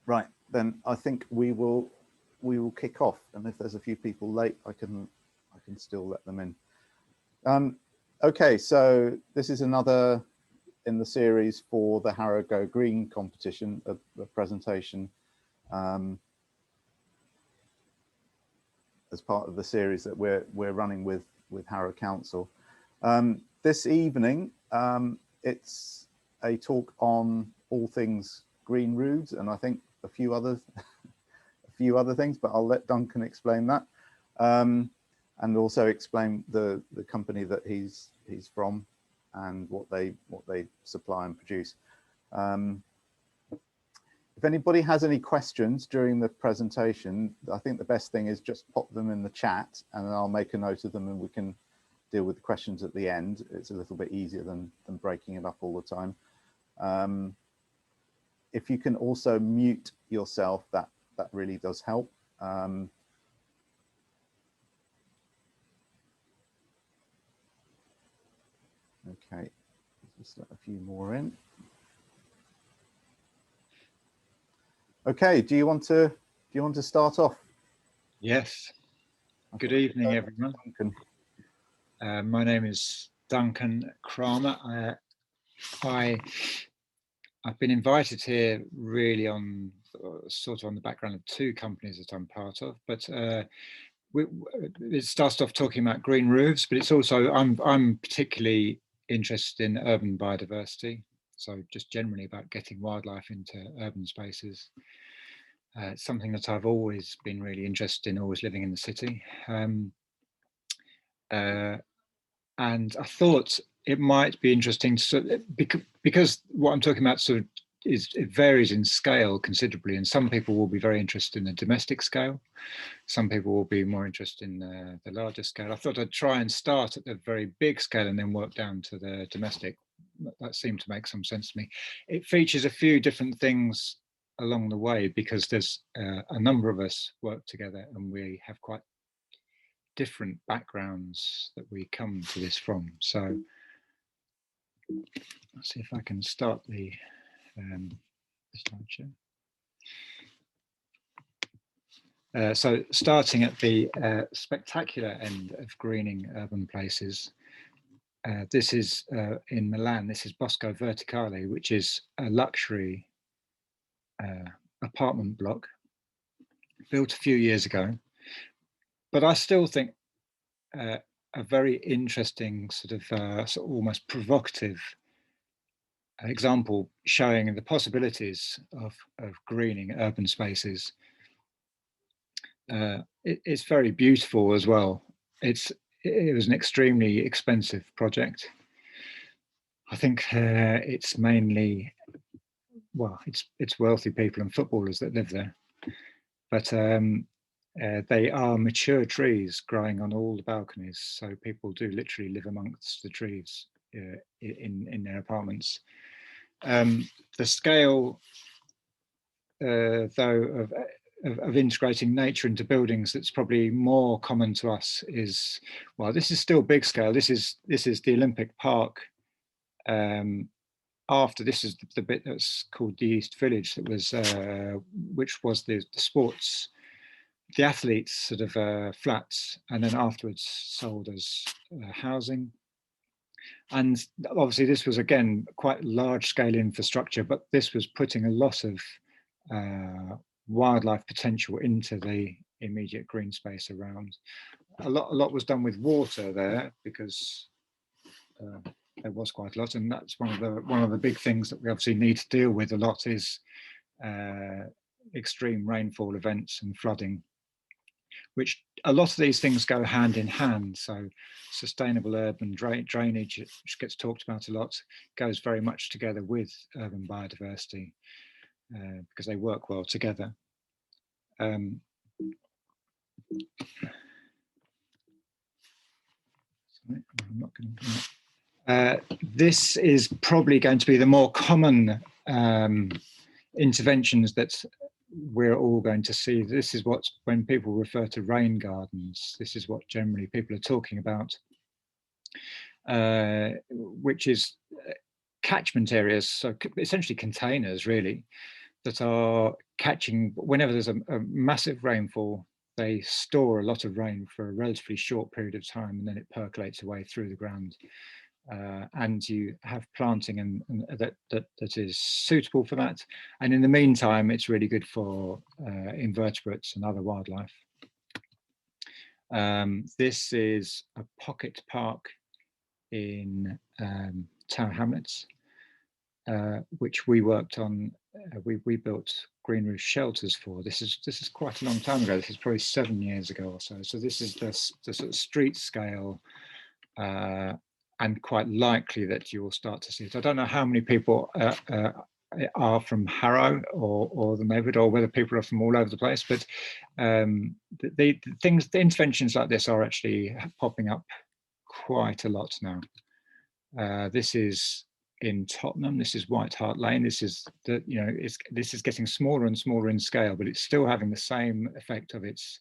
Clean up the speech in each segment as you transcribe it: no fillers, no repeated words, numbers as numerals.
Right, then I think we will kick off, and if there's a few people late, I can still let them in. Okay, so this is another in the series for the Harrow Go Green competition, a presentation as part of the series that we're running with Harrow Council. This evening, it's a talk on all things green roofs, and I think a few other things, but I'll let Duncan explain that, and also explain the company that he's from and what they supply and produce. If anybody has any questions during the presentation, I think the best thing is just pop them in the chat, and then I'll make a note of them, and we can deal with the questions at the end. It's a little bit easier than breaking it up all the time. If you can also mute yourself, that really does help. Okay, just let a few more in. Okay, do you want to start off? Yes. Good evening, everyone. My name is Duncan Kramer. I've been invited here really on sort of on the background of two companies that I'm part of, but it starts off talking about green roofs, but it's also I'm particularly interested in urban biodiversity, so just generally about getting wildlife into urban spaces. It's something that I've always been really interested in, always living in the city. And I thought it might be interesting to, because what I'm talking about sort of it varies in scale considerably, and some people will be very interested in the domestic scale. Some people will be more interested in the larger scale. I thought I'd try and start at the very big scale and then work down to the domestic. That seemed to make some sense to me. It features a few different things along the way because there's a number of us work together and we have quite different backgrounds that we come to this from. So let's see if I can start the slideshow. So starting at the spectacular end of greening urban places, this is in Milan. This is Bosco Verticale, which is a luxury apartment block built a few years ago, but I still think a very interesting sort of almost provocative example showing the possibilities of greening urban spaces. It's very beautiful as well. It was an extremely expensive project. I think it's mainly, well, it's wealthy people and footballers that live there, but they are mature trees growing on all the balconies, so people do literally live amongst the trees in their apartments. The scale, though, of integrating nature into buildings that's probably more common to us is, well, this is still big scale. This is the Olympic Park. After this is the bit that's called the East Village, that was which was the sports, the athletes sort of flats, and then afterwards sold as housing. And obviously this was again quite large scale infrastructure, but this was putting a lot of wildlife potential into the immediate green space around. A lot was done with water there because there was quite a lot, and that's one of the big things that we obviously need to deal with a lot is extreme rainfall events and flooding, which a lot of these things go hand in hand. So sustainable urban drainage, which gets talked about a lot, goes very much together with urban biodiversity because they work well together. Sorry, I'm not going to. This is probably going to be the more common interventions that we're all going to see. This is what, when people refer to rain gardens, this is what generally people are talking about, which is catchment areas, so essentially containers really, that are catching, whenever there's a massive rainfall, they store a lot of rain for a relatively short period of time, and then it percolates away through the ground. And you have planting and that is suitable for that. And in the meantime, it's really good for invertebrates and other wildlife. This is a pocket park in Tower Hamlets, which we worked on. We built green roof shelters for. This is quite a long time ago. This is probably 7 years ago or so. So this is the sort of street scale, and quite likely that you will start to see it. I don't know how many people are from Harrow or the neighbourhood, or whether people are from all over the place, but the interventions like this are actually popping up quite a lot now. This is in Tottenham. This is White Hart Lane. This is this is getting smaller and smaller in scale, but it's still having the same effect of its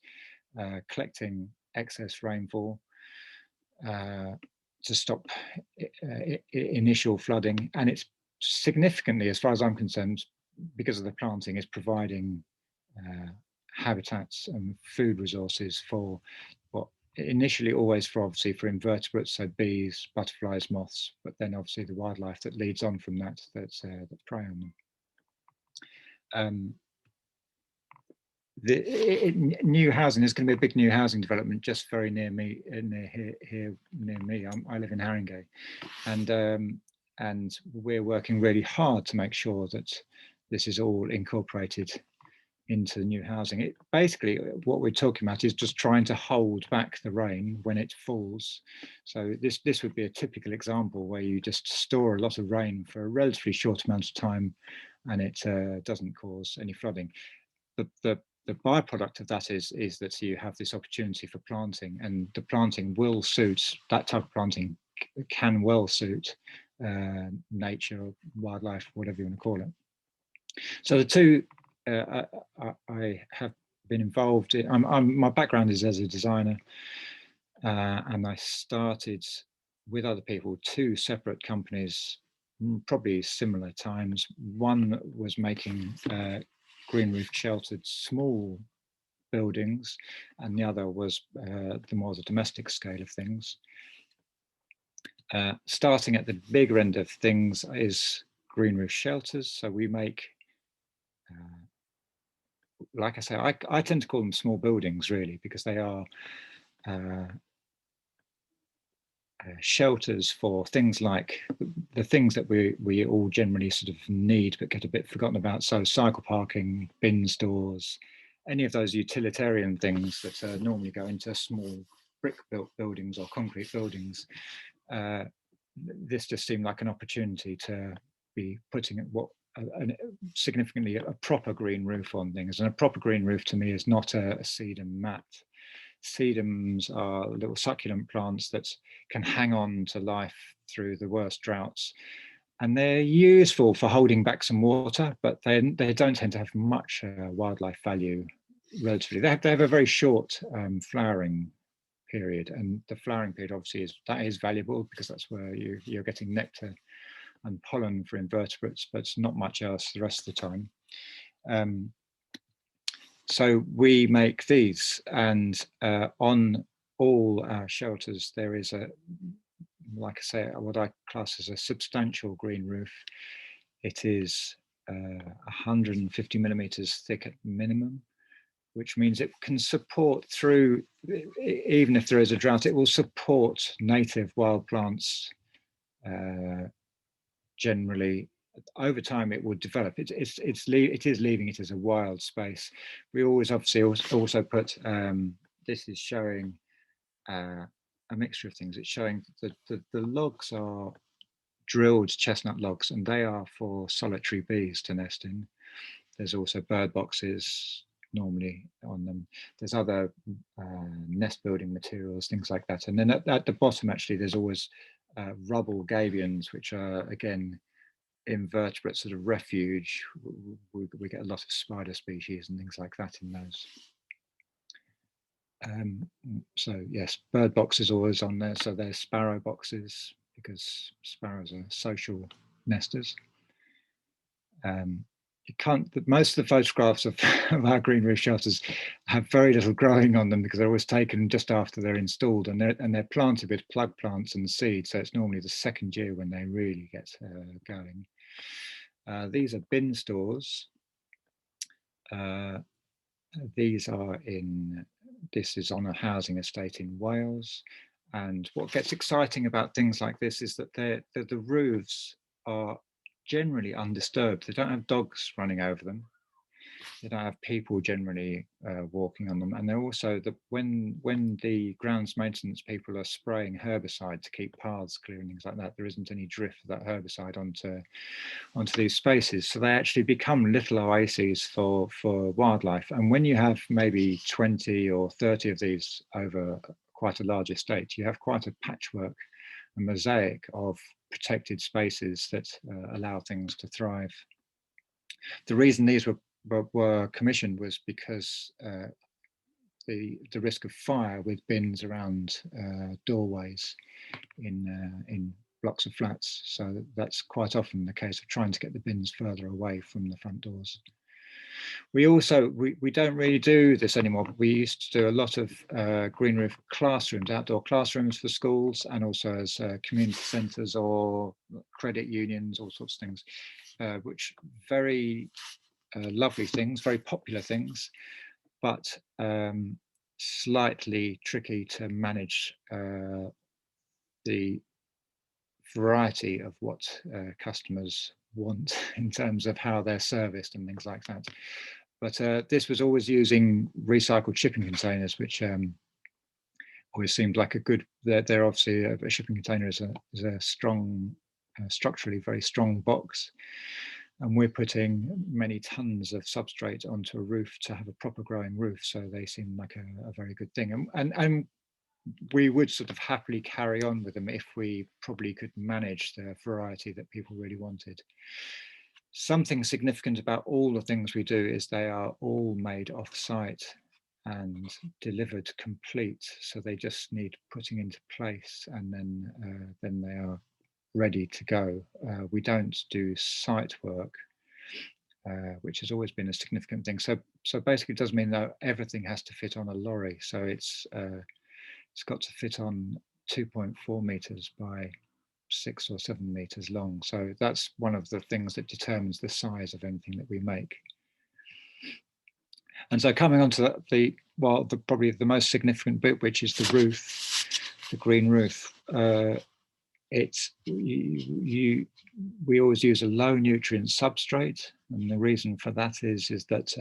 collecting excess rainfall to stop initial flooding, and it's significantly, as far as I'm concerned, because of the planting, is providing habitats and food resources for what initially always for obviously for invertebrates, so bees, butterflies, moths, but then obviously the wildlife that leads on from that that prey on them. New housing, there's going to be a big new housing development just very near me, here near me. I live in Haringey, and we're working really hard to make sure that this is all incorporated into the new housing. Basically, what we're talking about is just trying to hold back the rain when it falls. So this would be a typical example where you just store a lot of rain for a relatively short amount of time, and it doesn't cause any flooding. The byproduct of that is that you have this opportunity for planting, and the planting will suit, that type of planting can well suit nature, wildlife, whatever you want to call it. So the two I have been involved in, my background is as a designer, and I started with other people, two separate companies, probably similar times. One was making green roof sheltered small buildings, and the other was the domestic scale of things. Starting at the bigger end of things is green roof shelters. So we make, like I say, I tend to call them small buildings really, because they are shelters for things like the things that we all generally sort of need but get a bit forgotten about. So cycle parking, bin stores, any of those utilitarian things that normally go into small brick-built buildings or concrete buildings. This just seemed like an opportunity to be putting significantly a proper green roof on things. And a proper green roof to me is not a sedum mat. Sedums are little succulent plants that can hang on to life through the worst droughts, and they're useful for holding back some water, but they don't tend to have much wildlife value relatively. They have a very short flowering period, and the flowering period obviously is valuable because that's where you're getting nectar and pollen for invertebrates, but not much else the rest of the time. So we make these, and on all our shelters there is like I say, what I class as a substantial green roof. It is 150 millimeters thick at minimum, which means it can support through, even if there is a drought, it will support native wild plants generally. Over time it would develop. It is leaving it as a wild space. We always obviously also put, this is showing a mixture of things. It's showing that the logs are drilled chestnut logs, and they are for solitary bees to nest in. There's also bird boxes normally on them. There's other nest building materials, things like that. And then at the bottom, actually, there's always rubble gabions, which are, again, invertebrate sort of refuge. We get a lot of spider species and things like that in those. So yes, bird boxes always on there. So there's sparrow boxes, because sparrows are social nesters. you can't, most of the photographs of our green roof shelters have very little growing on them because they're always taken just after they're installed, and they're planted with plug plants and seed. So it's normally the second year when they really get going. These are bin stores. This is on a housing estate in Wales. And what gets exciting about things like this is that the roofs are generally undisturbed. They don't have dogs running over them. They don't have people generally walking on them. And they're also, when the grounds maintenance people are spraying herbicide to keep paths clear and things like that, there isn't any drift of that herbicide onto these spaces. So they actually become little oases for wildlife. And when you have maybe 20 or 30 of these over quite a large estate, you have quite a patchwork, a mosaic of protected spaces that allow things to thrive. The reason these were commissioned was because the risk of fire with bins around doorways in blocks of flats. So that's quite often the case of trying to get the bins further away from the front doors. We also, we don't really do this anymore, but we used to do a lot of green roof classrooms, outdoor classrooms for schools, and also as community centres or credit unions, all sorts of things, which very lovely things, very popular things, but slightly tricky to manage the variety of what customers want in terms of how they're serviced and things like that. But this was always using recycled shipping containers, which always seemed like a good, they're obviously a shipping container is a strong, structurally very strong box. And we're putting many tons of substrate onto a roof to have a proper growing roof. So they seem like a very good thing. And we would sort of happily carry on with them if we probably could manage the variety that people really wanted. Something significant about all the things we do is they are all made off-site and delivered complete. So they just need putting into place, and then they are ready to go. We don't do site work, which has always been a significant thing. So basically it does mean that everything has to fit on a lorry. So it's got to fit on 2.4 meters by 6 or 7 meters long. So that's one of the things that determines the size of anything that we make. And so coming on to probably the most significant bit, which is the roof, the green roof. We always use a low nutrient substrate, and the reason for that is that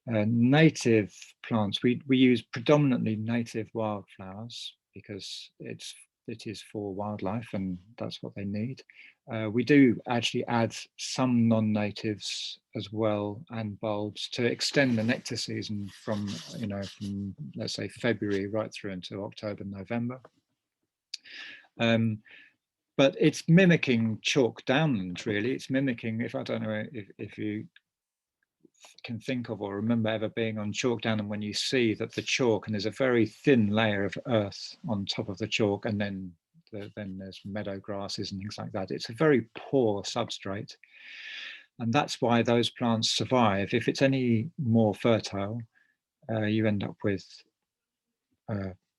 native plants, we use predominantly native wildflowers because it is for wildlife and that's what they need. We do actually add some non-natives as well and bulbs to extend the nectar season from let's say February right through until October, November. But it's mimicking chalk downland, really. It's mimicking, if I don't know if you can think of or remember ever being on chalk downland, when you see that the chalk, and there's a very thin layer of earth on top of the chalk, and then there's meadow grasses and things like that. It's a very poor substrate. And that's why those plants survive. If it's any more fertile, you end up with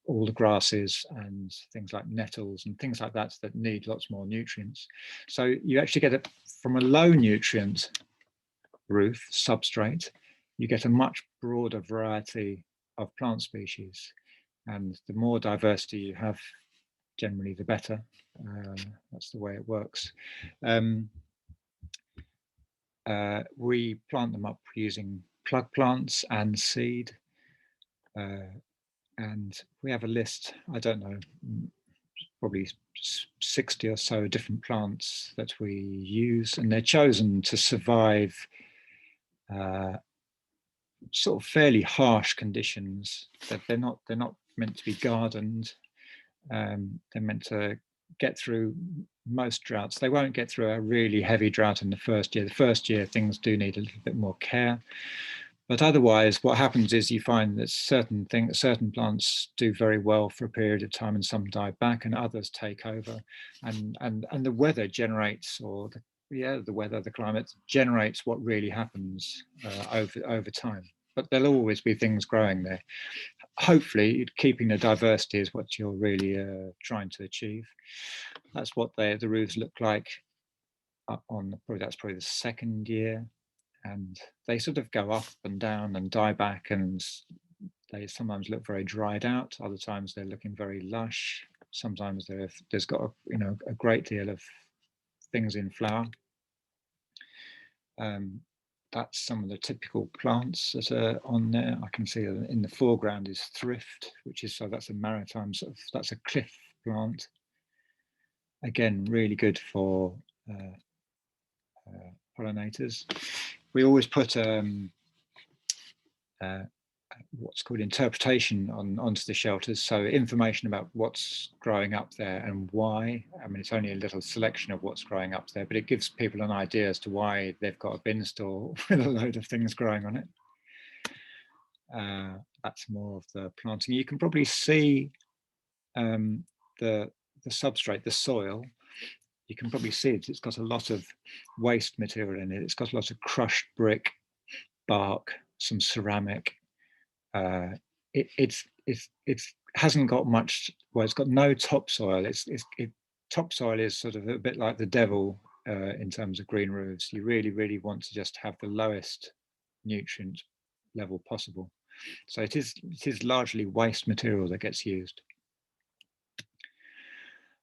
all the grasses and things like nettles and things like that that need lots more nutrients. So you actually get it from a low nutrient roof substrate, you get a much broader variety of plant species. And the more diversity you have, generally the better. That's the way it works. We plant them up using plug plants and seed. And we have a list, I don't know, probably 60 or so different plants that we use, and they're chosen to survive sort of fairly harsh conditions. That they're not meant to be gardened. They're meant to get through most droughts. They won't get through a really heavy drought in the first year. The first year things do need a little bit more care. But otherwise, what happens is you find that certain plants do very well for a period of time, and some die back, and others take over. And the weather generates, or the weather, the climate generates what really happens over time. But there'll always be things growing there. Hopefully, keeping the diversity is what you're really trying to achieve. That's what the roofs look like that's probably the second year, and they sort of go up and down and die back, and they sometimes look very dried out. Other times they're looking very lush. Sometimes there's got a great deal of things in flower. That's some of the typical plants that are on there. I can see in the foreground is thrift, that's a maritime that's a cliff plant. Again, really good for pollinators. We always put what's called interpretation onto the shelters, so information about what's growing up there and why. I mean, it's only a little selection of what's growing up there, but it gives people an idea as to why they've got a bin store with a load of things growing on it. That's more of the planting. You can probably see the substrate, the soil. You can probably see it. It's got a lot of waste material in it. It's got a lot of crushed brick, bark, some ceramic. It hasn't got much. Well, it's got no topsoil. Topsoil is sort of a bit like the devil in terms of green roofs. You really, really want to just have the lowest nutrient level possible. So it is largely waste material that gets used.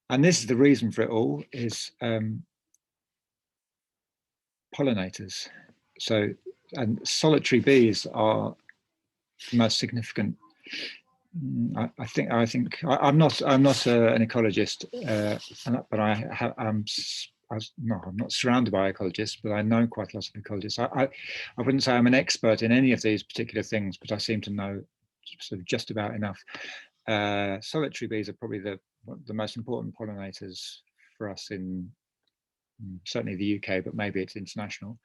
And this is the reason for it all, is pollinators. So, and solitary bees are the most significant. I think I'm not an ecologist, but I'm not surrounded by ecologists, but I know quite a lot of ecologists. I wouldn't say I'm an expert in any of these particular things, but I seem to know sort of just about enough. Solitary bees are probably the most important pollinators for us in certainly the UK, but maybe it's international.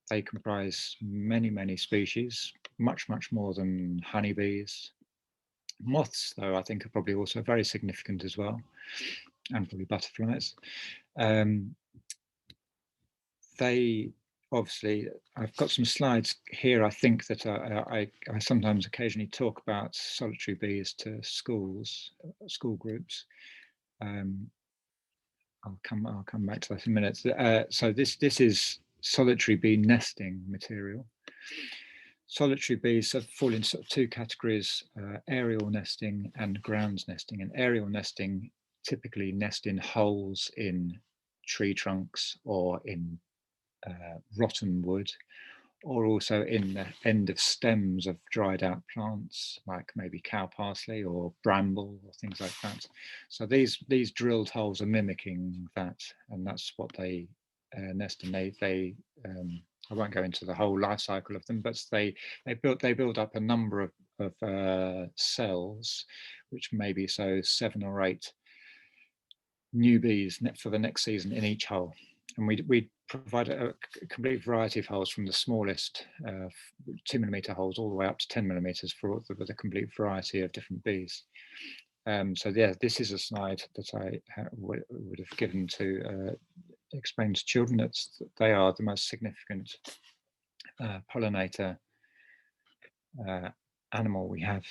They comprise many species, much more than honeybees. Moths, though, I think are probably also very significant as well, and probably butterflies. They obviously, I've got some slides here. I think that I sometimes occasionally talk about solitary bees to school groups. I'll come back to that in a minute. So this is solitary bee nesting material. Solitary bees fall in sort of two categories: aerial nesting and grounds nesting. And aerial nesting typically nest in holes in tree trunks or in rotten wood, or also in the end of stems of dried out plants, like maybe cow parsley or bramble or things like that. So these drilled holes are mimicking that, and that's what they nest in. They I won't go into the whole life cycle of them, but they build up a number of cells, which maybe 7 or 8 new bees for the next season in each hole. And we provide a complete variety of holes, from the smallest 2mm holes all the way up to 10mm with a complete variety of different bees. So yeah, this is a slide that I would have given to explain to children that they are the most significant pollinator animal we have,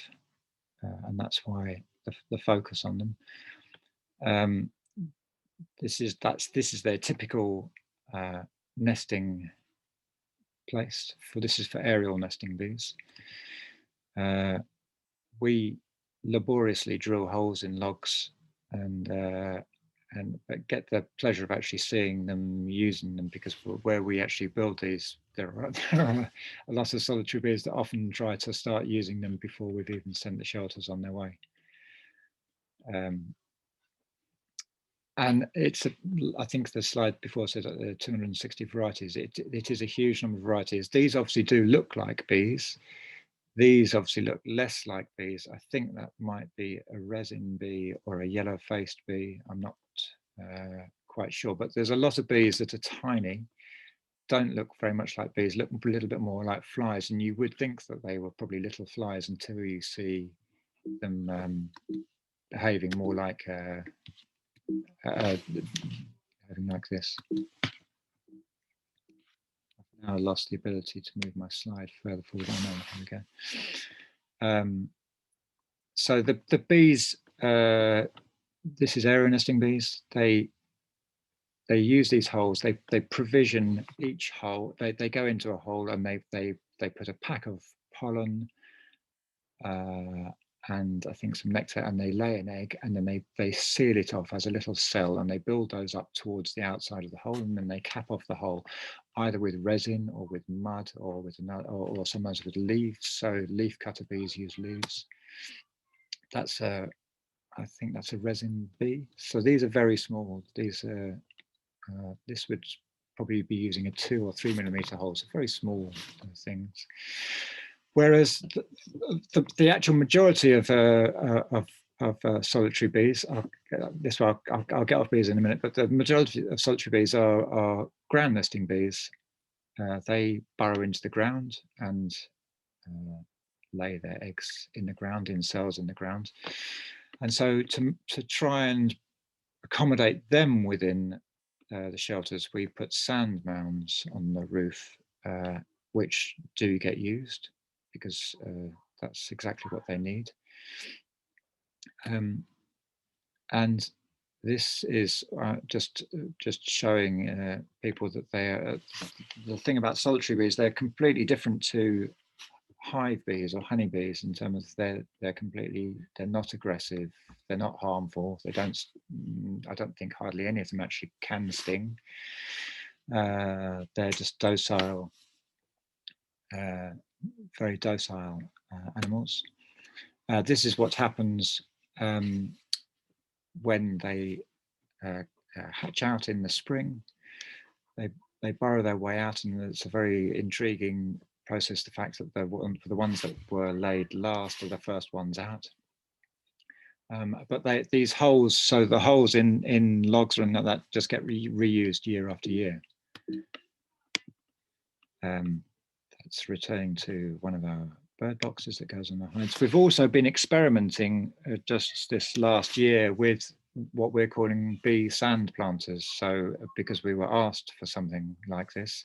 and that's why the focus on them. This is their typical nesting place. This is for aerial nesting bees. We laboriously drill holes in logs and get the pleasure of actually seeing them, using them, because where we actually build these, there are a lot of solitary bees that often try to start using them before we've even sent the shelters on their way. And I think the slide before said that there are 260 varieties. It is a huge number of varieties. These obviously do look like bees. These obviously look less like bees. I think that might be a resin bee or a yellow-faced bee. I'm not quite sure, but there's a lot of bees that are tiny, don't look very much like bees, look a little bit more like flies, and you would think that they were probably little flies until you see them behaving more like something like this. I've now lost the ability to move my slide further forward. Oh no, here we go. So the bees, this is area nesting bees. They use these holes. They provision each hole. They go into a hole and they put a pack of pollen and I think some nectar, and they lay an egg, and then they seal it off as a little cell, and they build those up towards the outside of the hole, and then they cap off the hole either with resin or with mud or with another, or sometimes with leaves. So leaf cutter bees use leaves. That's a, I think that's a resin bee. So these are very small. These this would probably be using a 2 or 3 millimeter hole, so very small things. Whereas the actual majority of solitary bees, I'll get off bees in a minute, but the majority of solitary bees are ground nesting bees. They burrow into the ground and lay their eggs in the ground, in cells in the ground. And so to try and accommodate them within the shelters, we put sand mounds on the roof, which do get used because that's exactly what they need. And this is just showing people that they are, the thing about solitary bees, they're completely different to hive bees or honey bees in terms of they're not aggressive, they're not harmful, they don't, I don't think hardly any of them actually can sting. They're just docile, very docile animals. This is what happens when they hatch out in the spring. They burrow their way out, and it's a very intriguing process, the fact that for the ones that were laid last are the first ones out. But these holes, so the holes in logs and that just get reused year after year. That's returning to one of our bird boxes that goes on the hides. We've also been experimenting just this last year with what we're calling bee sand planters. So because we were asked for something like this,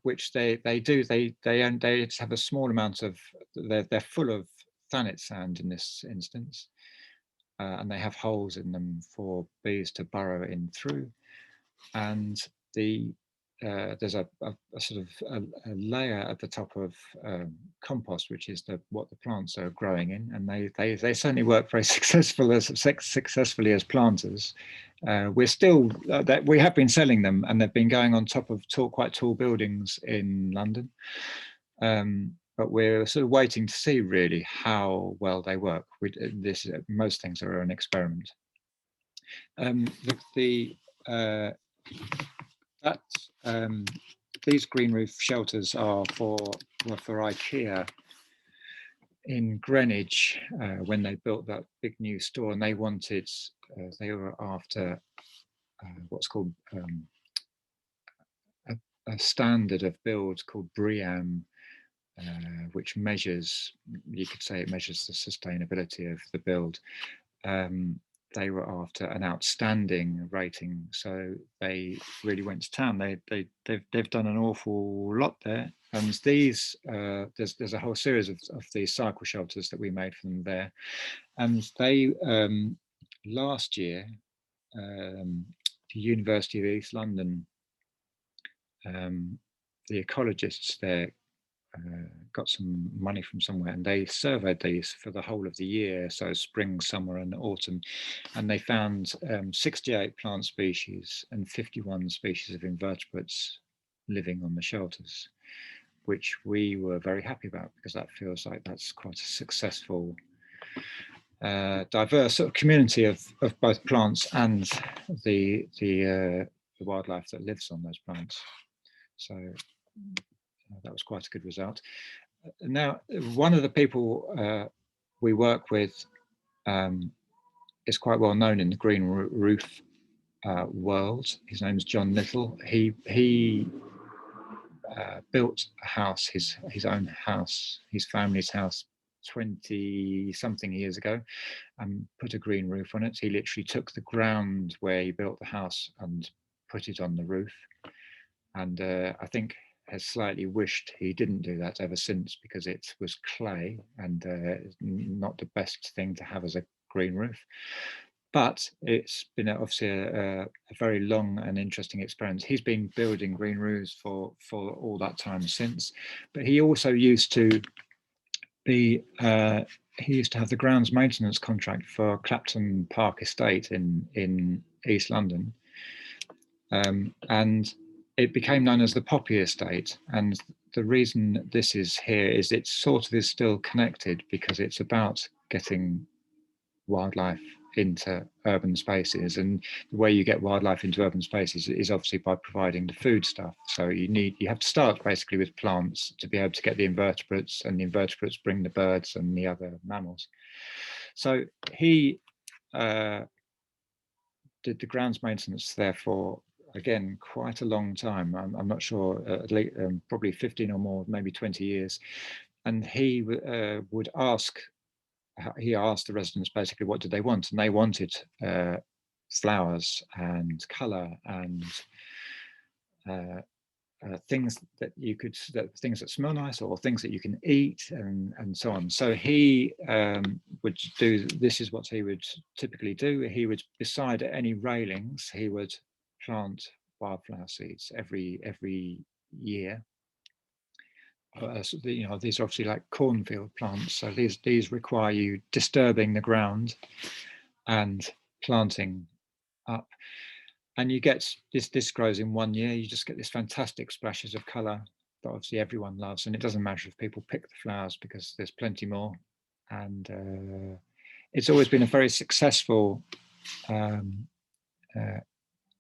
which they just have a small amount of, they're full of thanet sand in this instance, and they have holes in them for bees to burrow in through. And there's a sort of a layer at the top of compost, which is what the plants are growing in, and they certainly work very successfully as planters. We're still we have been selling them, and they've been going on top of quite tall buildings in London. But we're sort of waiting to see really how well they work. Most things are an experiment. These green roof shelters are for IKEA in Greenwich when they built that big new store, and they were after what's called a standard of build called BREEAM, which measures, you could say it measures the sustainability of the build. They were after an outstanding rating, so they really went to town. They've done an awful lot there, and these there's a whole series of these cycle shelters that we made for them there, and they last year the University of East London, the ecologists there got some money from somewhere, and they surveyed these for the whole of the year, so spring, summer and autumn, and they found 68 plant species and 51 species of invertebrates living on the shelters, which we were very happy about, because that feels like that's quite a successful diverse sort of community of both plants and the wildlife that lives on those plants. So that was quite a good result. Now, one of the people we work with is quite well known in the green roof world. His name is John Little. He built a house, his own house, his family's house, 20 something years ago and put a green roof on it. He literally took the ground where he built the house and put it on the roof. And I think has slightly wished he didn't do that ever since, because it was clay and not the best thing to have as a green roof. But it's been obviously a very long and interesting experience. He's been building green roofs for all that time since. But he also used to be he used to have the grounds maintenance contract for Clapton Park Estate in East London, and it became known as the Poppy Estate. And the reason this is here is it sort of is still connected, because it's about getting wildlife into urban spaces, and the way you get wildlife into urban spaces is obviously by providing the food stuff. So you have to start basically with plants to be able to get the invertebrates, and the invertebrates bring the birds and the other mammals. So he did the grounds maintenance there for, again, quite a long time. I'm not sure, at least, probably 15 or more, maybe 20 years. And he would ask, he asked the residents basically what did they want, and they wanted flowers and colour and things that you could, things that smell nice, or things that you can eat, and so on. So he would do, this is what he would typically do. He would, beside any railings, he would plant wildflower seeds every year. So these are obviously like cornfield plants. So these require you disturbing the ground and planting up. And you get this grows in 1 year. You just get this fantastic splashes of colour that obviously everyone loves. And it doesn't matter if people pick the flowers, because there's plenty more. And it's always been a very successful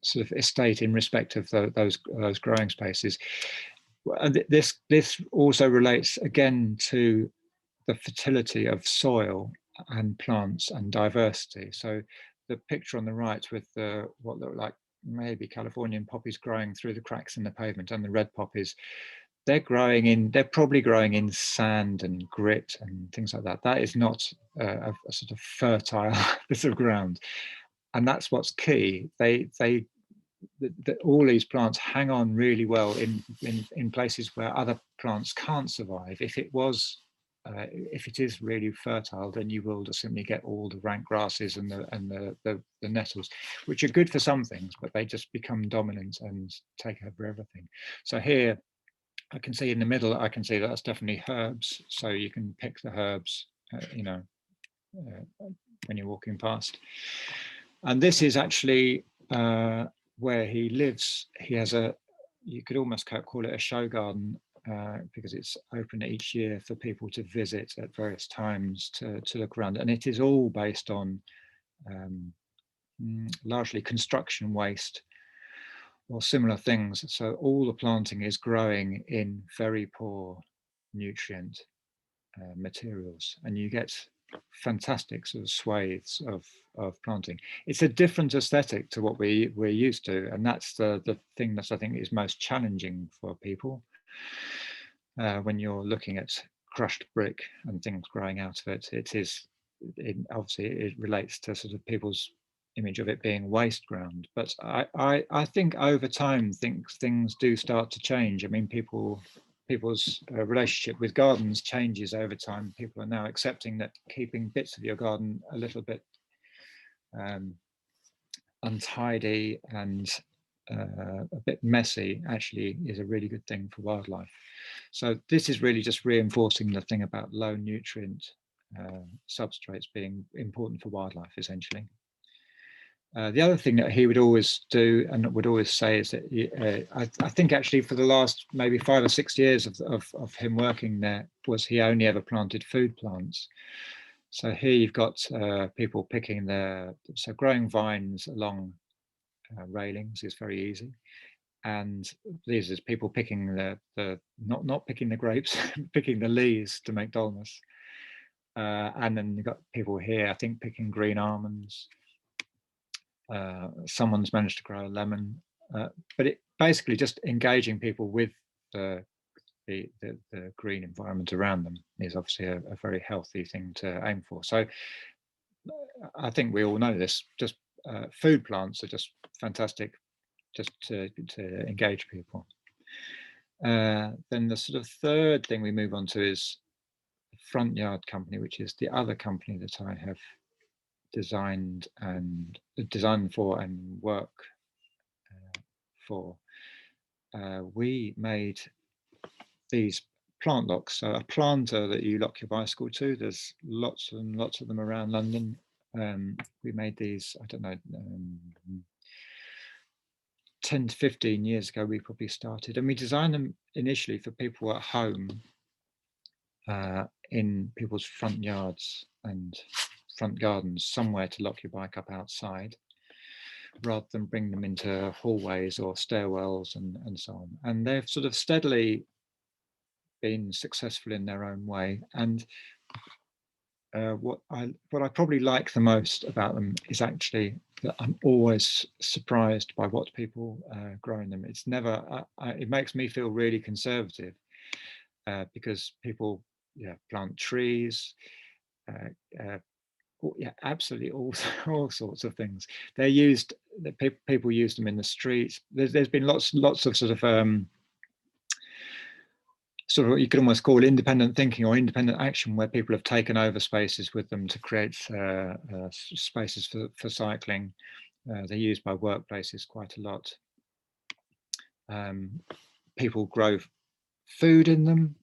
sort of estate in respect of those growing spaces. And this also relates again to the fertility of soil and plants and diversity. So the picture on the right with what look like maybe Californian poppies growing through the cracks in the pavement, and the red poppies, they're probably growing in sand and grit and things like that. That is not a sort of fertile bit of ground, and that's what's key. All these plants hang on really well in places where other plants can't survive. If it is really fertile, then you will just simply get all the rank grasses and the nettles, which are good for some things, but they just become dominant and take over everything. So here I can see in the middle, I can see that's definitely herbs. So you can pick the herbs, when you're walking past. And this is actually where he lives. He has you could almost call it a show garden, because it's open each year for people to visit at various times to look around. And it is all based on largely construction waste or similar things. So all the planting is growing in very poor nutrient materials, and you get fantastic sort of swathes of planting. It's a different aesthetic to what we're used to, and that's the thing that I think is most challenging for people when you're looking at crushed brick and things growing out of it. Obviously it relates to sort of people's image of it being waste ground, but I think over time things do start to change. I mean, people's relationship with gardens changes over time. People are now accepting that keeping bits of your garden a little bit untidy and a bit messy actually is a really good thing for wildlife. So this is really just reinforcing the thing about low nutrient substrates being important for wildlife, essentially. The other thing that he would always do and would always say is that I think actually for the last maybe 5 or 6 years of him working there was he only ever planted food plants. So here you've got people picking so growing vines along railings is very easy. And these is people picking not picking the grapes, picking the leaves to make dolmas. And then you've got people here, I think, picking green almonds. Someone's managed to grow a lemon, but it basically just engaging people with the the green environment around them is obviously a very healthy thing to aim for. So I think we all know this. Just food plants are just fantastic, just to engage people. Then the sort of third thing we move on to is the Front Yard Company, which is the other company that I have designed for and work for. We made these plant locks. So a planter that you lock your bicycle to, there's lots and lots of them around London. We made these, I don't know, 10 to 15 years ago we probably started, and we designed them initially for people at home in people's front yards and front gardens, somewhere to lock your bike up outside, rather than bring them into hallways or stairwells and so on. And they've sort of steadily been successful in their own way. And what I probably like the most about them is actually that I'm always surprised by what people grow in them. It's never, it makes me feel really conservative because people plant trees, absolutely all sorts of things. They're used, people use them in the streets. There's been lots of sort of what you could almost call independent thinking or independent action, where people have taken over spaces with them to create spaces for cycling. They're used by workplaces quite a lot. People grow food in them.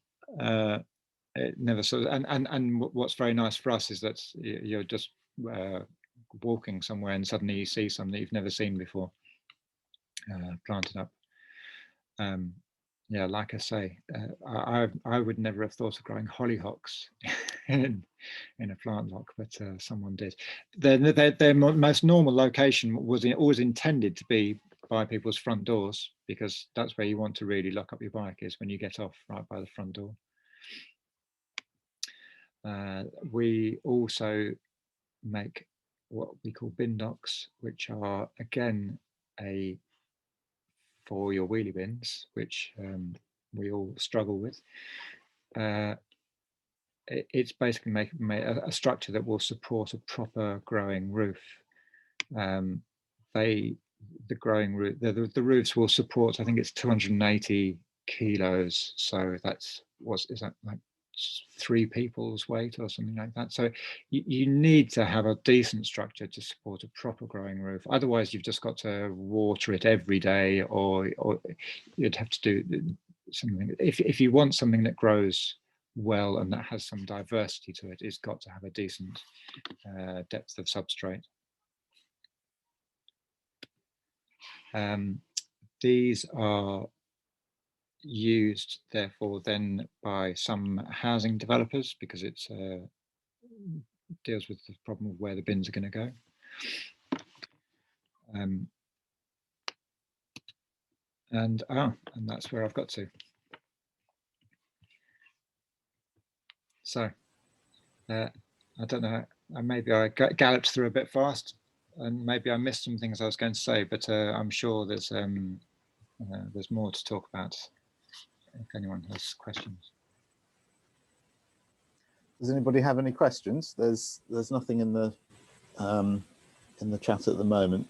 It never sort of, and what's very nice for us is that you're just walking somewhere and suddenly you see something that you've never seen before planted up. Yeah, like I say, I would never have thought of growing hollyhocks in a plant lock, but someone did. Their most normal location was always intended to be by people's front doors, because that's where you want to really lock up your bike, is when you get off right by the front door. We also make what we call bin docks, which are again for your wheelie bins, which we all struggle with. It's basically make a structure that will support a proper growing roof. The growing roof, the roofs will support, I think it's 280 kilos. So that's, is that like 3 people's weight or something like that? So you need to have a decent structure to support a proper growing roof. Otherwise, you've just got to water it every day, or you'd have to do something. If you want something that grows well and that has some diversity to it, it's got to have a decent depth of substrate. These are used therefore then by some housing developers, because it's deals with the problem of where the bins are going to go. And that's where I've got to. So I don't know, maybe I galloped through a bit fast, and maybe I missed some things I was going to say, but I'm sure there's more to talk about if anyone has questions. Does anybody have any questions? There's nothing in the chat at the moment.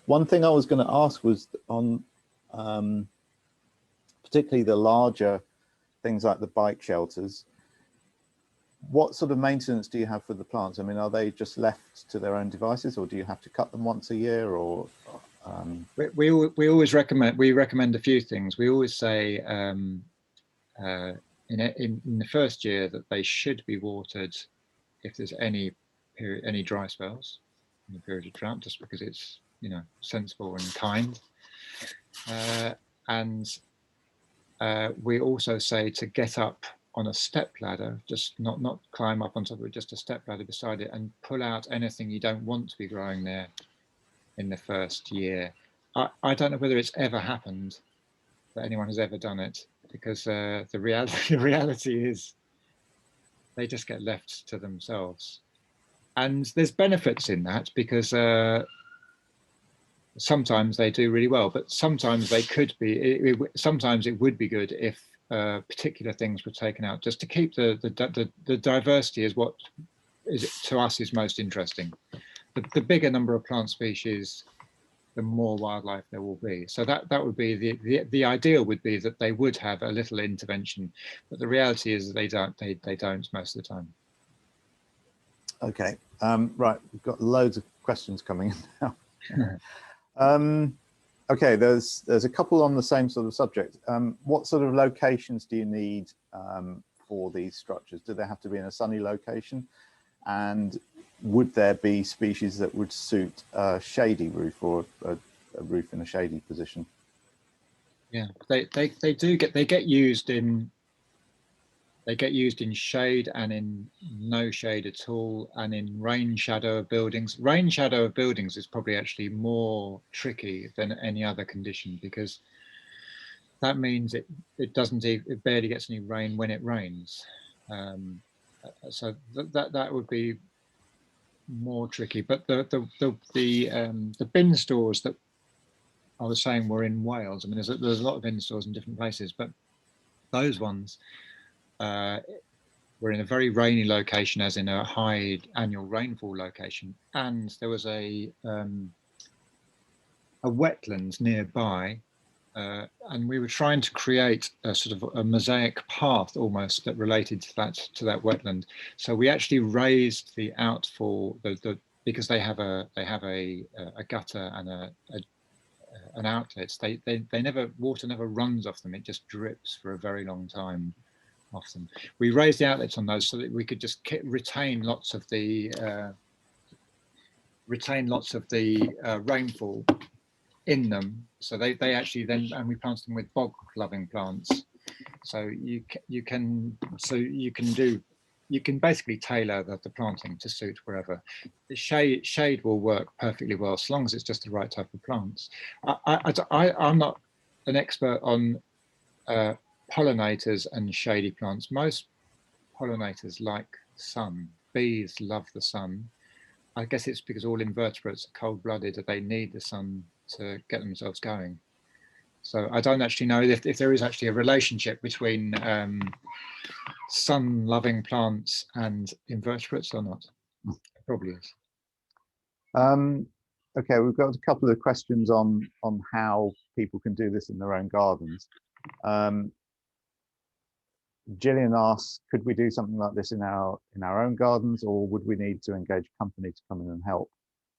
One thing I was going to ask was on particularly the larger things like the bike shelters. What sort of maintenance do you have for the plants? I mean, are they just left to their own devices, or do you have to cut them once a year? Or we always recommend a few things. We always say in the first year that they should be watered if there's any dry spells in the period of drought, just because it's, you know, sensible and kind. And we also say to get up on a step ladder, just not climb up on top of it, just a step ladder beside it, and pull out anything you don't want to be growing there in the first year. I don't know whether it's ever happened that anyone has ever done it, because the reality is they just get left to themselves. And there's benefits in that, because sometimes they do really well, but sometimes they could be, sometimes it would be good if particular things were taken out, just to keep the diversity is what is to us is most interesting. The bigger number of plant species, the more wildlife there will be. So that would be the ideal would be that they would have a little intervention, but the reality is they don't most of the time. Okay, right, we've got loads of questions coming in now. Okay, there's a couple on the same sort of subject. What sort of locations do you need for these structures? Do they have to be in a sunny location? And would there be species that would suit a shady roof, or a roof in a shady position? Yeah, they get used in shade and in no shade at all, and in rain shadow of buildings. Rain shadow of buildings is probably actually more tricky than any other condition, because that means it barely gets any rain when it rains. So that would be more tricky. But the bin stores that I was saying were in Wales. I mean, there's a lot of bin stores in different places, but those ones were in a very rainy location, as in a high annual rainfall location, and there was a wetland nearby, and we were trying to create a sort of a mosaic path almost that related to that wetland. So we actually raised the outfall, because they have a gutter and an outlet. Water never runs off them. It just drips for a very long time off them. We raised the outlets on those so that we could just retain lots of the rainfall in them. So they actually then, and we planted them with bog loving plants. So you can basically tailor the planting to suit wherever. The shade will work perfectly well, as long as it's just the right type of plants. I'm not an expert on pollinators and shady plants. Most pollinators like sun. Bees love the sun. I guess it's because all invertebrates are cold-blooded, that they need the sun to get themselves going. So I don't actually know if there is actually a relationship between sun-loving plants and invertebrates or not. It probably is. Okay, we've got a couple of questions on how people can do this in their own gardens. Gillian asks, could we do something like this in our own gardens, or would we need to engage a company to come in and help?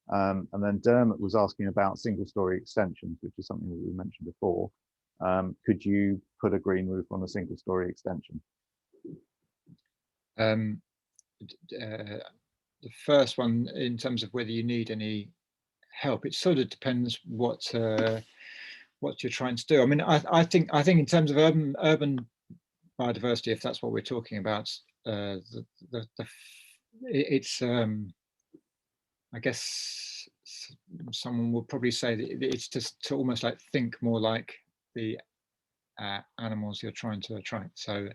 And then Dermot was asking about single-story extensions, which is something that we mentioned before. Could you put a green roof on a single-story extension? The first one, in terms of whether you need any help, it sort of depends what you're trying to do. I mean, I think in terms of urban biodiversity, if that's what we're talking about, it's I guess someone will probably say that it's just to almost like think more like the animals you're trying to attract. So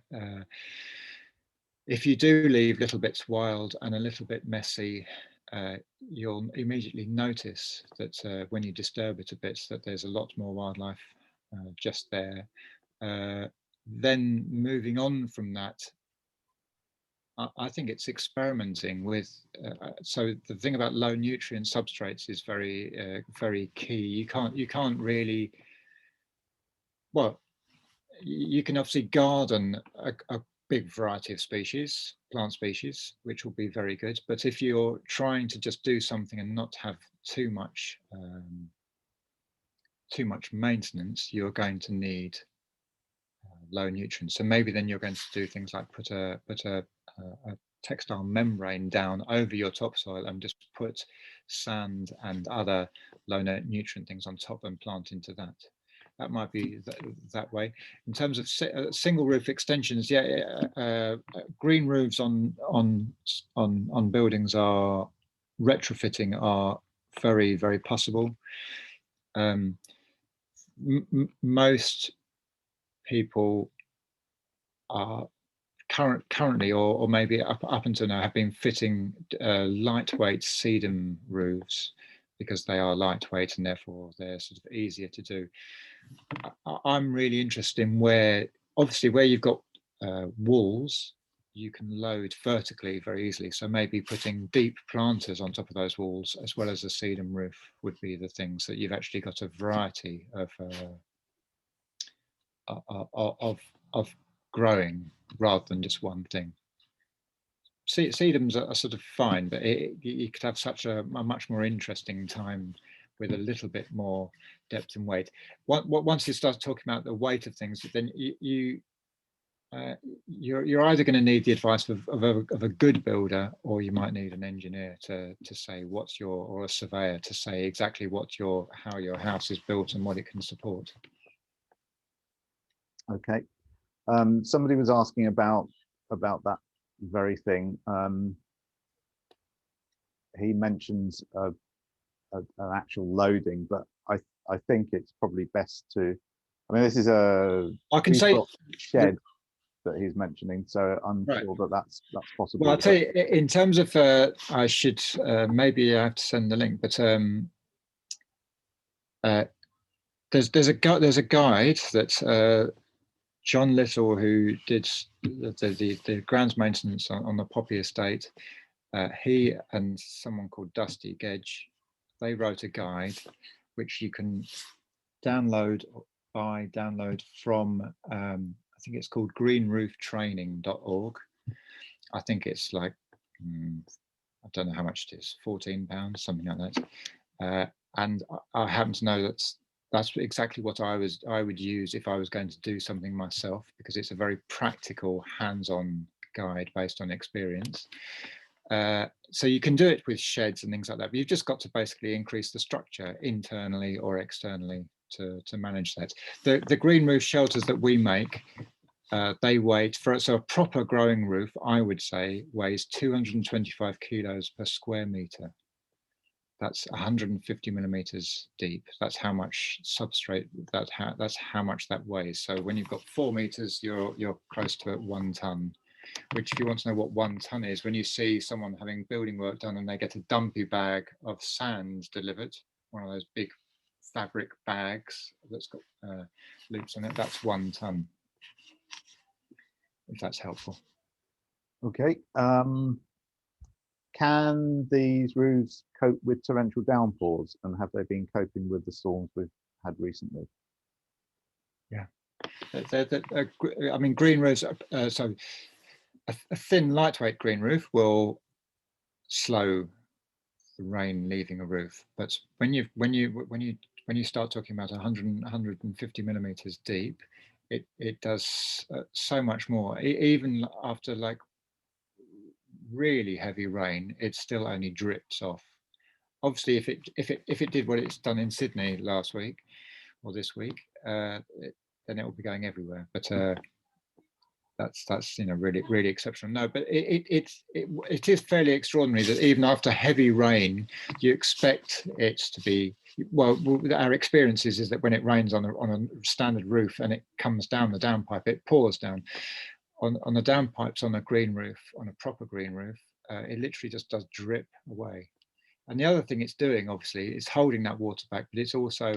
if you do leave little bits wild and a little bit messy, you'll immediately notice that when you disturb it a bit, that there's a lot more wildlife just there. Then moving on from that, I think it's experimenting with. So the thing about low nutrient substrates is very, very key. You can't really. Well, you can obviously garden a big variety of species, plant species, which will be very good. But if you're trying to just do something and not have too much maintenance, you're going to need low nutrients. So maybe then you're going to do things like put a textile membrane down over your topsoil and just put sand and other low nutrient things on top and plant into that. That might be that way. In terms of single roof extensions, green roofs on buildings are retrofitting are very, very possible. Most people are currently, or maybe up until now, have been fitting lightweight sedum roofs because they are lightweight and therefore they're sort of easier to do. I'm really interested in where obviously where you've got walls, you can load vertically very easily. So maybe putting deep planters on top of those walls, as well as a sedum roof, would be the things that you've actually got a variety of growing rather than just one thing. Sedums are sort of fine, but you could have such a much more interesting time with a little bit more depth and weight. Once you start talking about the weight of things, then you're either going to need the advice of a good builder, or you might need an engineer to say what's your, or a surveyor to say exactly what your, how your house is built and what it can support. Okay. Somebody was asking about that very thing. He mentions an actual loading, but I think it's probably best to. I mean, this is a I can say shed that he's mentioning, so I'm sure that that's possible. Well, I'll tell you, in terms of, I should maybe I have to send the link, but there's a guide that John Little, who did the grounds maintenance on the Poppy estate, he and someone called Dusty Gedge, they wrote a guide which you can download from I think it's called greenrooftraining.org. I think it's like I don't know how much it is, £14, something like that. And I happen to know that's exactly what I would use if I was going to do something myself, because it's a very practical, hands-on guide based on experience. So you can do it with sheds and things like that, but you've just got to basically increase the structure internally or externally to manage that. The green roof shelters that we make, they weigh, so a proper growing roof, I would say, weighs 225 kilos per square meter. That's 150 millimeters deep. That's how much substrate, that's how much that weighs. So when you've got 4 meters, you're close to 1 ton. Which, if you want to know what 1 ton is, when you see someone having building work done and they get a dumpy bag of sand delivered, one of those big fabric bags that's got loops on it, that's 1 ton. If that's helpful. Okay. Can these roofs cope with torrential downpours, and have they been coping with the storms we've had recently? Yeah, I mean, green roofs. So a thin, lightweight green roof will slow the rain leaving a roof, but when you start talking about 150 millimeters deep, it does so much more. Even after like really heavy rain, it still only drips off. Obviously, if it did what it's done in Sydney last week or this week, then it will be going everywhere. But that's really exceptional. No, but it is fairly extraordinary that even after heavy rain, you expect it to be. Well, our experience is that when it rains on a standard roof and it comes down the downpipe, it pours down. On the downpipes on a green roof, on a proper green roof, it literally just does drip away. And the other thing it's doing, obviously, is holding that water back, but it's also,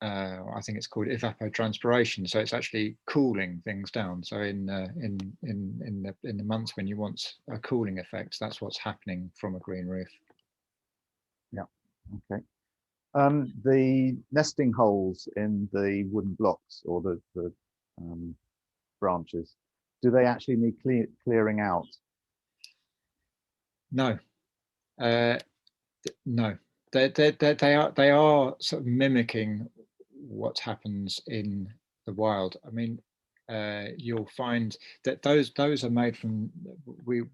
I think it's called evapotranspiration. So it's actually cooling things down. So in the months when you want a cooling effect, that's what's happening from a green roof. Yeah. Okay. The nesting holes in the wooden blocks or the branches, do they actually need clearing out? No. No, they are sort of mimicking what happens in the wild. I mean, you'll find that those are made from we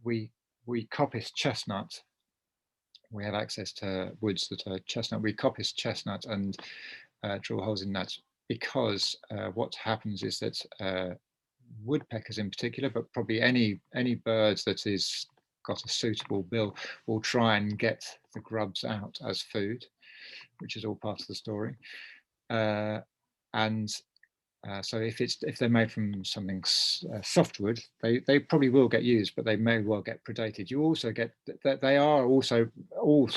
coppice chestnut. We have access to woods that are chestnut. We coppice chestnut and drill holes in that, because what happens is that woodpeckers in particular, but probably any birds that is got a suitable bill, will try and get the grubs out as food, which is all part of the story. So if they're made from something softwood, they probably will get used, but they may well get predated. You also get that they are also all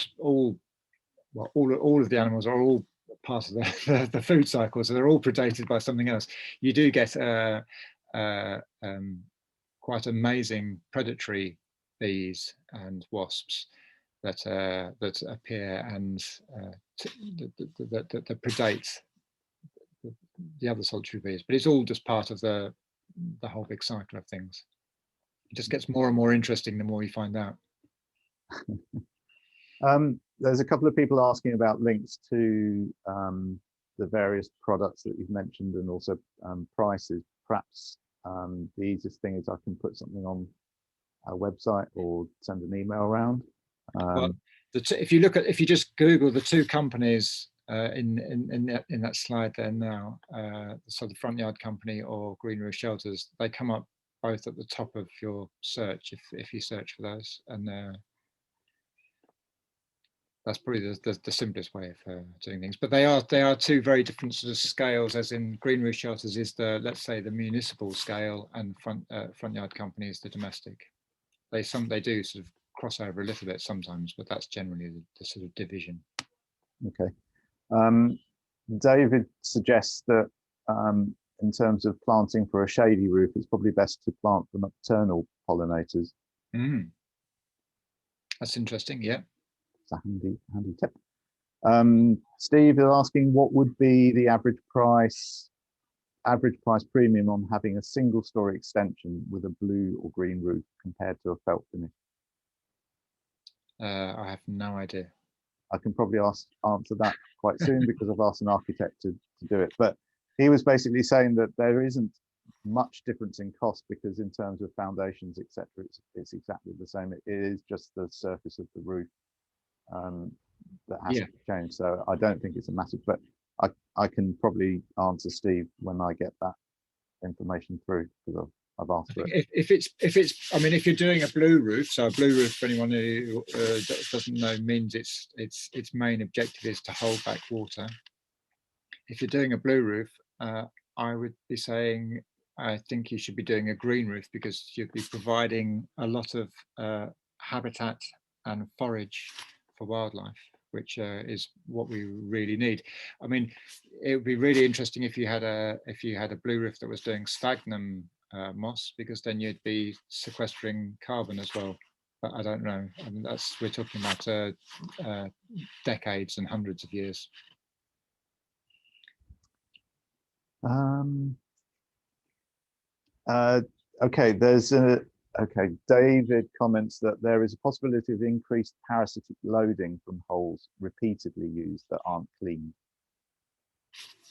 of the animals are all part of the food cycle, so they're all predated by something else. You do get quite amazing predatory bees and wasps that appear and that predate the other solitary bees, but it's all just part of the whole big cycle of things. It just gets more and more interesting the more you find out. There's a couple of people asking about links to the various products that you've mentioned, and also prices. Perhaps the easiest thing is I can put something on our website or send an email around. Well, if you just Google the two companies in that slide there now, so the Front Yard Company or Green Roof Shelters, they come up both at the top of your search if you search for those, and that's probably the simplest way of doing things. But they are two very different sort of scales. As in, Green Roof Shelters is the, let's say, the municipal scale, and Front Yard Company is the domestic. They do sort of cross over a little bit sometimes, but that's generally the sort of division. Okay. David suggests that in terms of planting for a shady roof, it's probably best to plant for nocturnal pollinators. That's interesting. Yeah. It's a handy tip. Steve is asking, what would be the average price premium on having a single story extension with a blue or green roof compared to a felt finish? I have no idea. I can probably answer that quite soon because I've asked an architect to do it. But he was basically saying that there isn't much difference in cost, because in terms of foundations, etc., it's exactly the same. It is just the surface of the roof that has to change. So I don't think it's a massive, but I can probably answer Steve when I get that information through, because I've asked for it. If it's, I mean, if you're doing a blue roof, so a blue roof, for anyone who doesn't know, means its main objective is to hold back water. If you're doing a blue roof, I would be saying, I think you should be doing a green roof, because you'd be providing a lot of habitat and forage for wildlife, which is what we really need. I mean, it would be really interesting if you had a blue roof that was doing sphagnum moss, because then you'd be sequestering carbon as well. But I don't know. I mean, we're talking about decades and hundreds of years. Okay, David comments that there is a possibility of increased parasitic loading from holes repeatedly used that aren't cleaned.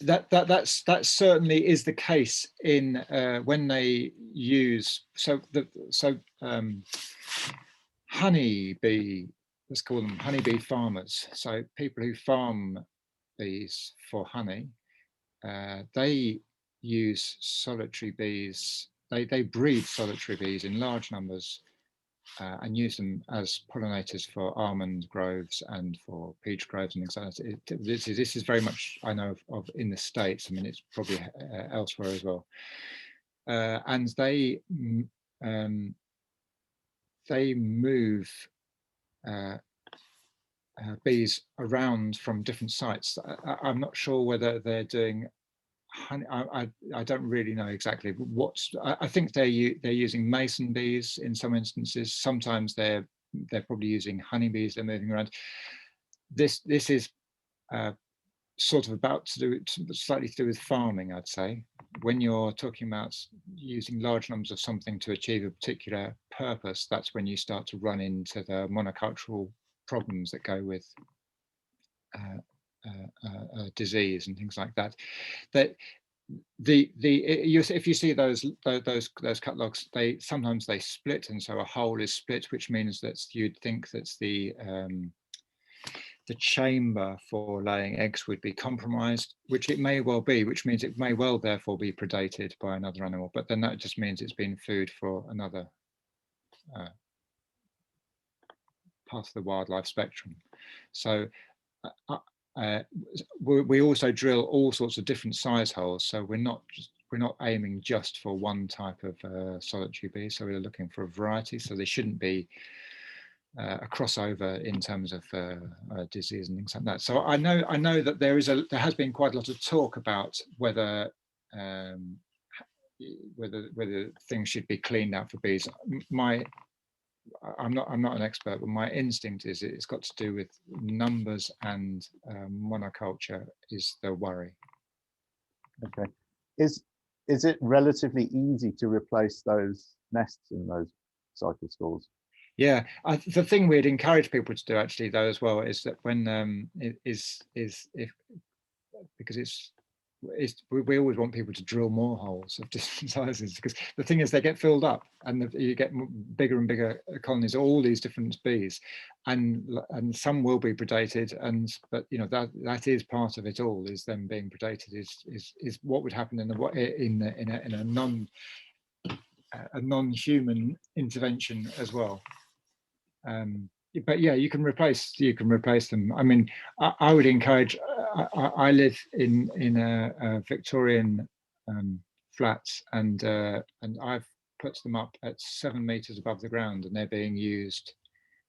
That certainly is the case in when they use honeybee, let's call them honeybee farmers. So people who farm bees for honey, they use solitary bees. They breed solitary bees in large numbers and use them as pollinators for almond groves and for peach groves and things like that. This is very much, I know of in the States. I mean, it's probably elsewhere as well. And they move bees around from different sites. I'm not sure whether they're doing honey. I don't really know exactly what's. I think they're using mason bees in some instances. Sometimes they're probably using honeybees. They're moving around. This is sort of about slightly to do with farming, I'd say. When you're talking about using large numbers of something to achieve a particular purpose, that's when you start to run into the monocultural problems that go with disease and things like that. That if you see those cut logs, sometimes they split, and so a hole is split, which means that you'd think that the chamber for laying eggs would be compromised, which it may well be, which means it may well therefore be predated by another animal, but then that just means it's been food for another part of the wildlife spectrum. So we also drill all sorts of different size holes, so we're not aiming just for one type of solitary bee, so we're looking for a variety. So they shouldn't be a crossover in terms of disease and things like that. So I know that there has been quite a lot of talk about whether whether things should be cleaned out for bees. I'm not an expert, but my instinct is it's got to do with numbers, and monoculture is the worry. Okay, is it relatively easy to replace those nests in those cycle stores? Yeah, the thing we'd encourage people to do actually though as well is that when is if, because we always want people to drill more holes of different sizes, because the thing is they get filled up and you get bigger and bigger colonies of all these different bees, and some will be predated, but you know that is part of it all, is them being predated is what would happen in a non-human intervention as well. But yeah, you can replace them. I mean, I would encourage. I live in a Victorian flats, and I've put them up at 7 meters above the ground, and they're being used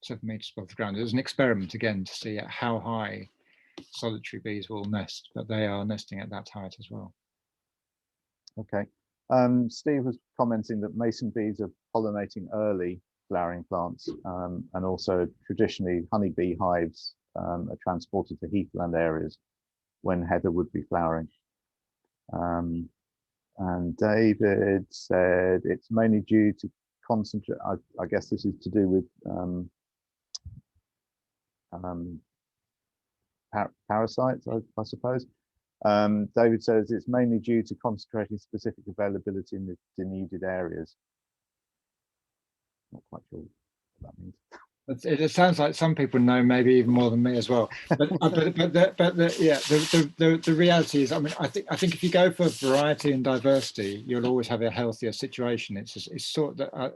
7 meters above the ground. It was an experiment again to see how high solitary bees will nest, but they are nesting at that height as well. Okay. Steve was commenting that mason bees are pollinating early flowering plants, and also traditionally honeybee hives are transported to heathland areas when heather would be flowering. And David said it's mainly due to concentrate. I guess this is to do with parasites, I suppose. David says it's mainly due to concentrating specific availability in the denuded areas. Not quite sure what that means. It sounds like some people know maybe even more than me as well. But the reality is, I mean, I think if you go for variety and diversity, you'll always have a healthier situation. It's sort of,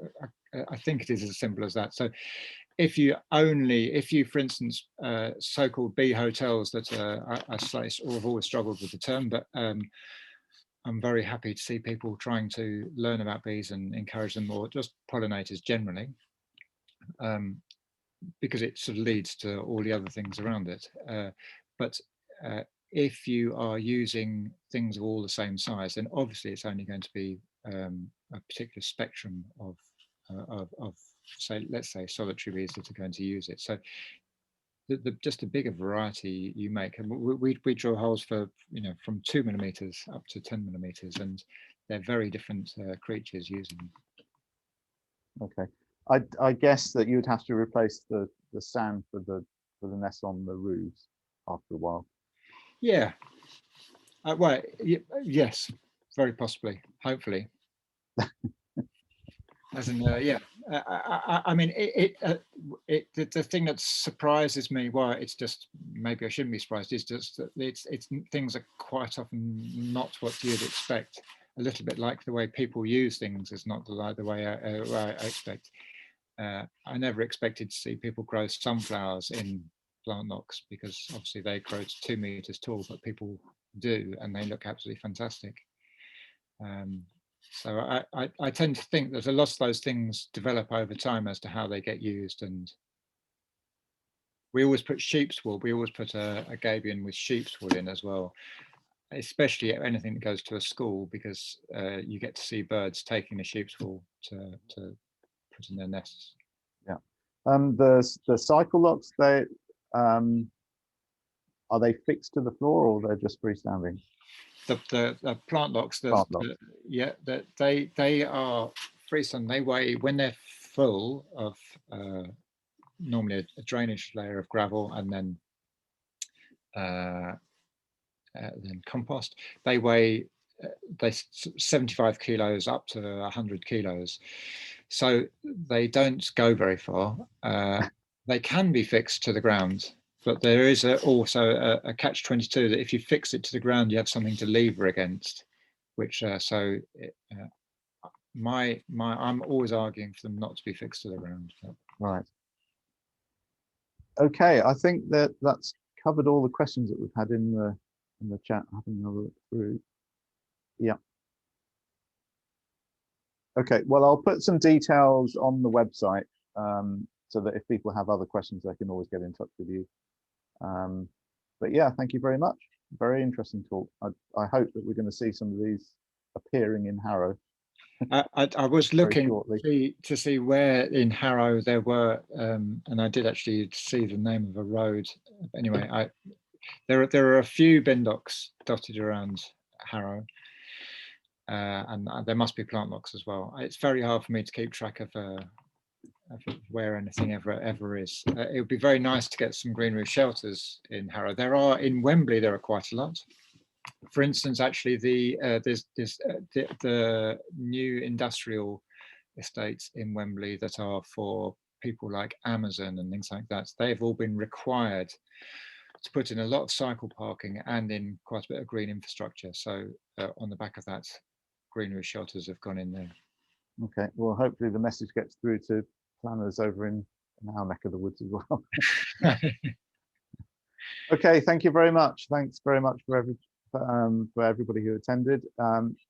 I think it is as simple as that. So if you, for instance, so-called bee hotels that I slice, or have always struggled with the term, but I'm very happy to see people trying to learn about bees and encourage them, or just pollinators generally, because it sort of leads to all the other things around it. But if you are using things of all the same size, then obviously it's only going to be a particular spectrum of say, let's say, solitary bees that are going to use it. So just a bigger variety you make, and we drill holes for, you know, from 2 millimeters up to 10 millimeters, and they're very different creatures using them. Okay, I guess that you'd have to replace the sand for the nests on the roofs after a while. Yeah. Well, yes, very possibly, hopefully. As in, yeah. I mean, the thing that surprises me, well, it's just, maybe I shouldn't be surprised, is just that it's things are quite often not what you'd expect. A little bit like the way people use things is not the way I expect. I never expected to see people grow sunflowers in plant knocks, because obviously they grow to 2 meters tall, but people do, and they look absolutely fantastic. So I tend to think that a lot of those things develop over time as to how they get used. And we always put sheep's wool. We always put a gabion with sheep's wool in as well, especially anything that goes to a school, because you get to see birds taking the sheep's wool to put in their nests. Yeah. The cycle locks, they are they fixed to the floor, or they're just freestanding? The plant locks, yeah, they are freestanding. They weigh, when they're full of normally a drainage layer of gravel and then compost, they weigh 75 kilos up to 100 kilos. So they don't go very far. They can be fixed to the ground, but there is also a catch-22 that if you fix it to the ground, you have something to lever against, which I'm always arguing for them not to be fixed to the ground. Right. Okay, I think that's covered all the questions that we've had in the chat. Having another look through. Yeah. Okay, well, I'll put some details on the website so that if people have other questions, they can always get in touch with you. But yeah, thank you very much. Very interesting talk. I hope that we're going to see some of these appearing in Harrow. I was looking shortly to see where in Harrow there were, and I did actually see the name of a road. Anyway, there are a few bin docks dotted around Harrow, and there must be plant locks as well. It's very hard for me to keep track of where anything ever is. It would be very nice to get some green roof shelters in Harrow. There are in Wembley. There are quite a lot. For instance, actually, the new industrial estates in Wembley that are for people like Amazon and things like that, they've all been required to put in a lot of cycle parking and in quite a bit of green infrastructure. So on the back of that, green roof shelters have gone in there. Okay, well, hopefully the message gets through to planners over in our neck of the woods as well. Okay, thank you very much. Thanks very much for everybody who attended.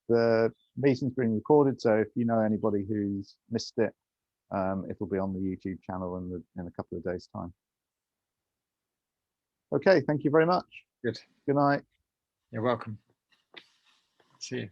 The meeting's being recorded, so if you know anybody who's missed it, it will be on the YouTube channel in a couple of days' time. Okay, thank you very much. Good. Good night. You're welcome. See you.